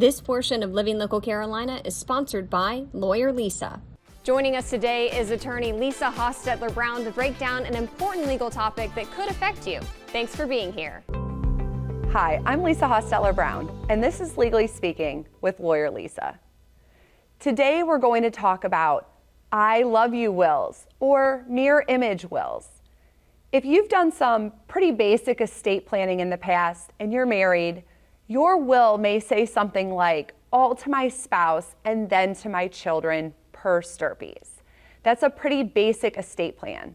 This portion of Living Local Carolina is sponsored by Lawyer Lisa. Joining us today is attorney Lisa Hostetler-Brown to break down an important legal topic that could affect you. Thanks for being here. Hi, I'm Lisa Hostetler-Brown, and this is Legally Speaking with Lawyer Lisa. Today we're going to talk about I love you wills or mirror image wills. If you've done some pretty basic estate planning in the past and you're married, your will may say something like, all to my spouse and then to my children per stirpes. That's a pretty basic estate plan.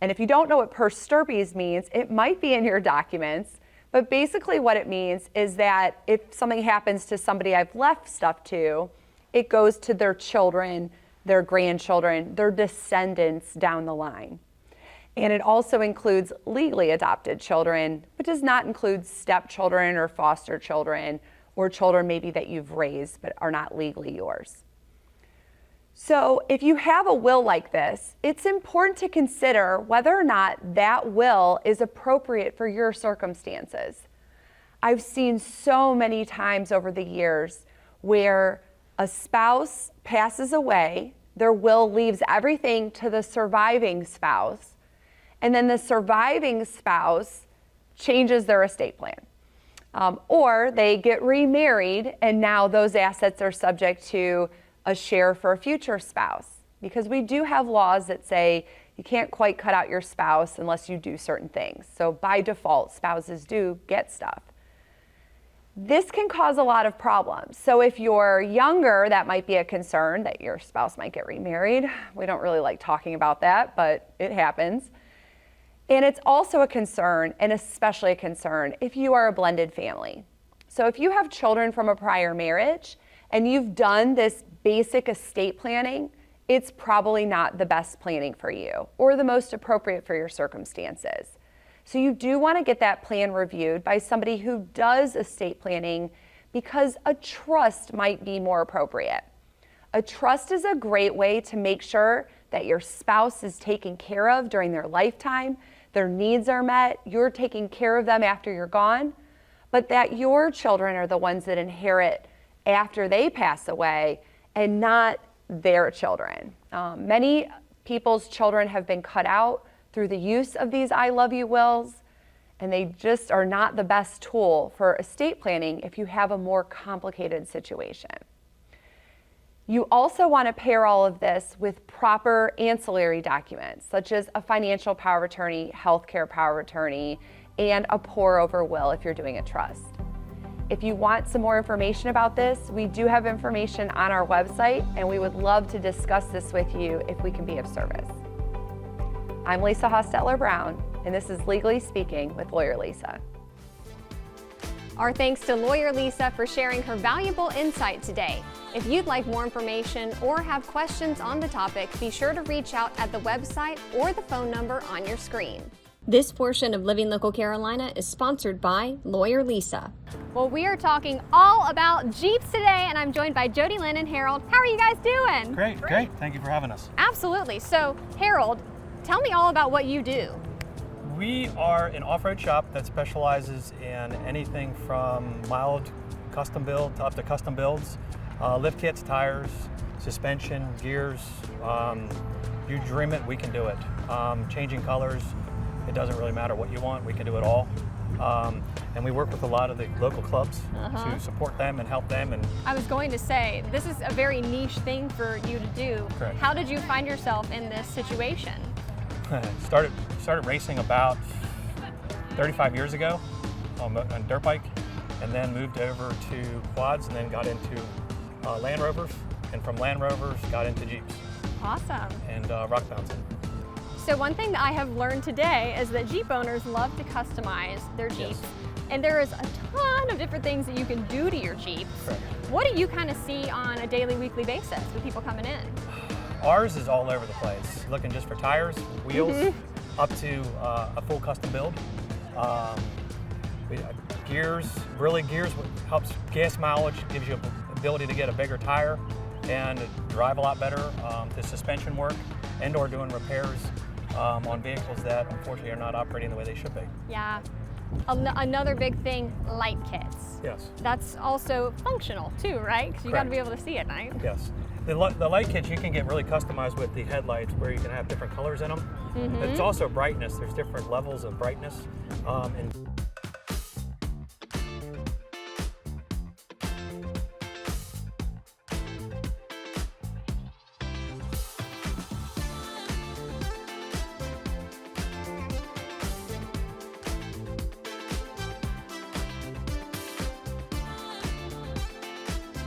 And if you don't know what per stirpes means, it might be in your documents, but basically what it means is that if something happens to somebody I've left stuff to, it goes to their children, their grandchildren, their descendants down the line. And it also includes legally adopted children, but does not include stepchildren or foster children or children maybe that you've raised but are not legally yours. So if you have a will like this, it's important to consider whether or not that will is appropriate for your circumstances. I've seen so many times over the years where a spouse passes away, their will leaves everything to the surviving spouse, and then the surviving spouse changes their estate plan. Or they get remarried and now those assets are subject to a share for a future spouse. Because we do have laws that say you can't quite cut out your spouse unless you do certain things. So by default, spouses do get stuff. This can cause a lot of problems. So if you're younger, that might be a concern that your spouse might get remarried. We don't really like talking about that, but it happens. And it's also a concern, and especially a concern, if you are a blended family. So if you have children from a prior marriage and you've done this basic estate planning, it's probably not the best planning for you or the most appropriate for your circumstances. So you do want to get that plan reviewed by somebody who does estate planning because a trust might be more appropriate. A trust is a great way to make sure that your spouse is taken care of during their lifetime, their needs are met, you're taking care of them after you're gone, but that your children are the ones that inherit after they pass away and not their children. Many people's children have been cut out through the use of these I love you wills, and they just are not the best tool for estate planning if you have a more complicated situation. You also want to pair all of this with proper ancillary documents, such as a financial power of attorney, healthcare power of attorney, and a pour-over will if you're doing a trust. If you want some more information about this, we do have information on our website, and we would love to discuss this with you if we can be of service. I'm Lisa Hostetler-Brown, and this is Legally Speaking with Lawyer Lisa. Our thanks to Lawyer Lisa for sharing her valuable insight today. If you'd like more information or have questions on the topic, be sure to reach out at the website or the phone number on your screen. This portion of Living Local Carolina is sponsored by Lawyer Lisa. Well, we are talking all about Jeeps today, and I'm joined by Jody Lynn and Harold. How are you guys doing? Great. Thank you for having us. Absolutely. So, Harold, tell me all about what you do. We are an off-road shop that specializes in anything from mild custom build to up to custom builds, lift kits, tires, suspension, gears. You dream it, we can do it. Changing colors, it doesn't really matter what you want, we can do it all. And we work with a lot of the local clubs to support them and help them. And I was going to say, this is a very niche thing for you to do. Correct. How did you find yourself in this situation? started racing about 35 years ago on a dirt bike, and then moved over to quads, and then got into Land Rovers, and from Land Rovers got into Jeeps. Awesome. And rock bouncing. So one thing that I have learned today is that Jeep owners love to customize their Jeeps. Yes. And there is a ton of different things that you can do to your Jeep. Correct. What do you kind of see on a daily, weekly basis with people coming in? Ours is all over the place, looking just for tires, wheels, up to a full custom build. Gears helps gas mileage, gives you the ability to get a bigger tire and drive a lot better. The suspension work and or doing repairs on vehicles that unfortunately are not operating the way they should be. Yeah. Another big thing, light kits. Yes. That's also functional too, right? Because you got to Correct. be able to see at night. Yes. The light kits you can get really customized with the headlights where you can have different colors in them. It's also brightness. There's different levels of brightness. And